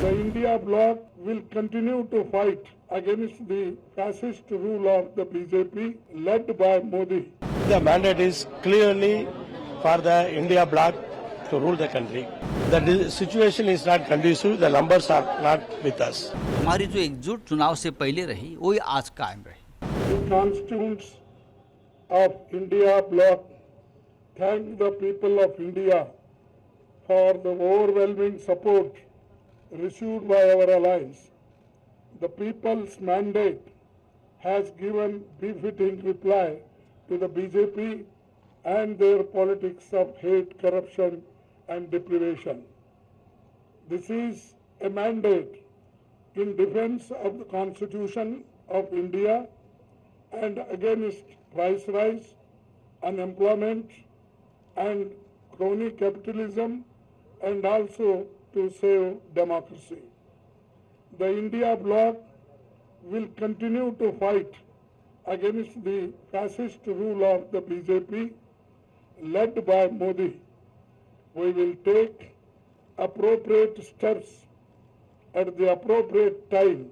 The India bloc will continue to fight against the fascist rule of the BJP led by Modi. The mandate is clearly for the India bloc to rule the country. The situation is not conducive. The numbers are not with us. हमारी जो एकजुट चुनाव से पहले रही वही आज कायम रही। The constituents of India bloc thank the people of India for the overwhelming support received by our alliance. The people's mandate has given befitting reply to the BJP and their politics of hate, corruption and deprivation. This is a mandate in defense of the Constitution of India and against price rise, unemployment and crony capitalism, and also to save democracy. The India bloc will continue to fight against the fascist rule of the BJP led by Modi. We will take appropriate steps at the appropriate time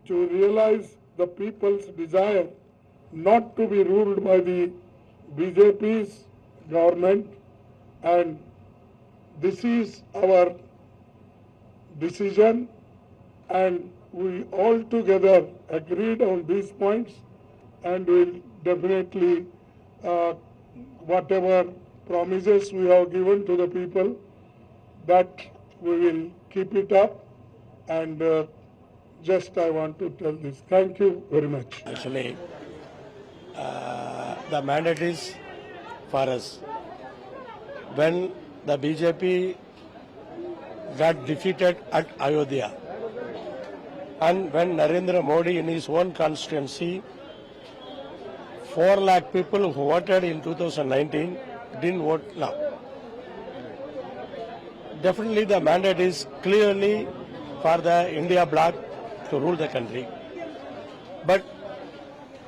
to realize the people's desire not to be ruled by the BJP's government, and this is our decision, and we all together agreed on these points, and will definitely whatever promises we have given to the people, that we will keep it up. And just I want to tell this. Thank you very much. Actually, the mandate is for us. When the BJP got defeated at Ayodhya, and when Narendra Modi in his own constituency, 4 lakh people who voted in 2019 didn't vote now. Definitely the mandate is clearly for the India bloc to rule the country. But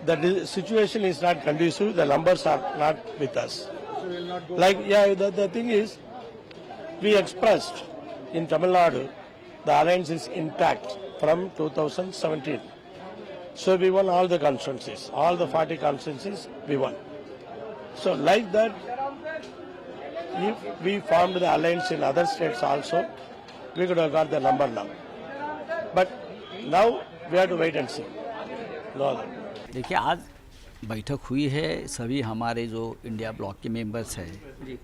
the situation is not conducive. The numbers are not with us. The thing is, we expressed in Tamil Nadu, the alliance is intact from 2017. So we won all the constituencies, all the 40 constituencies we won. So like that, if we formed the alliance in other states also, we could have got the number now. But now we have to wait and see. No other. देखिए आज बैठक हुई है, सभी हमारे जो India block के members हैं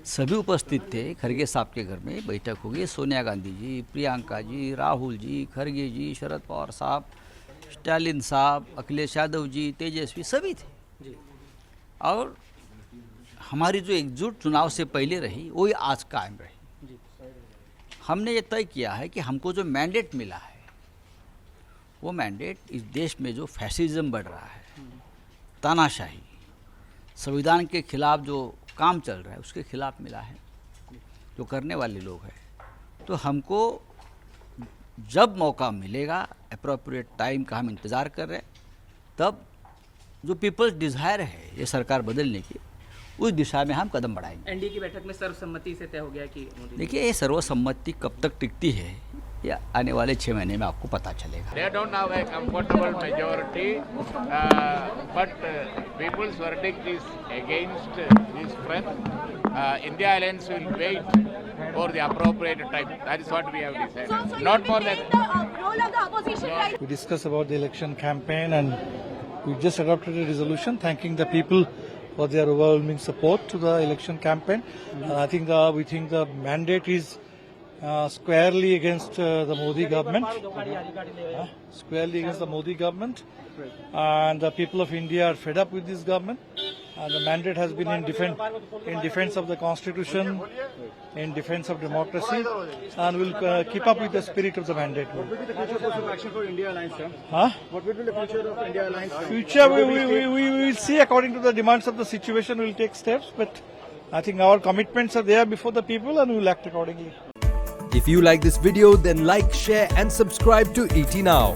सभी उपस्थित थे। खरगे साहब के घर में बैठक होगी। सोनिया गांधी जी, प्रियंका जी, राहुल जी, खरगे जी, शरद पवार साहब, स्टालिन साहब, अखिलेश यादव जी, तेजस्वी सभी थे जी। और हमारी जो एकजुट चुनाव से पहले रही वही आज कायम रही जी। हमने ये तय किया है कि हमको जो मैंडेट मिला है वो मैंडेट इस देश में जो फैसिज्म बढ़ रहा है, तानाशाही, संविधान के खिलाफ जो काम चल रहा है उसके खिलाफ मिला है, जो करने वाले लोग हैं। तो हमको जब मौका मिलेगा, अप्रोप्रिएट टाइम का हम इंतज़ार कर रहे हैं, तब जो पीपल्स डिज़ायर है ये सरकार बदलने की, उस दिशा में हम कदम बढ़ाएंगे। एनडीए की बैठक में सर्वसम्मति से तय हो गया कि देखिए ये सर्वसम्मति कब तक टिकती है या आने वाले 6 महीने में आपको पता चलेगा। They don't have a comfortable majority, but people's verdict is against this friend. India Alliance will wait for the appropriate time. That is what we have decided. So Not more than. the role of the opposition, right? We discussed about the election campaign, and we just adopted a resolution thanking the people for their overwhelming support to the election campaign. I think we think the mandate is squarely against the Modi government. Squarely against the Modi government, and the people of India are fed up with this government. The mandate has been in defense of the constitution, in defense of democracy, and we'll keep up with the spirit of the mandate. What will be the future course of action for India Alliance, sir? What will be the future of India Alliance? Future, we will see according to the demands of the situation. We'll take steps, but I think our commitments are there before the people, and we'll act accordingly. If you like this video, then like, share and subscribe to ET Now.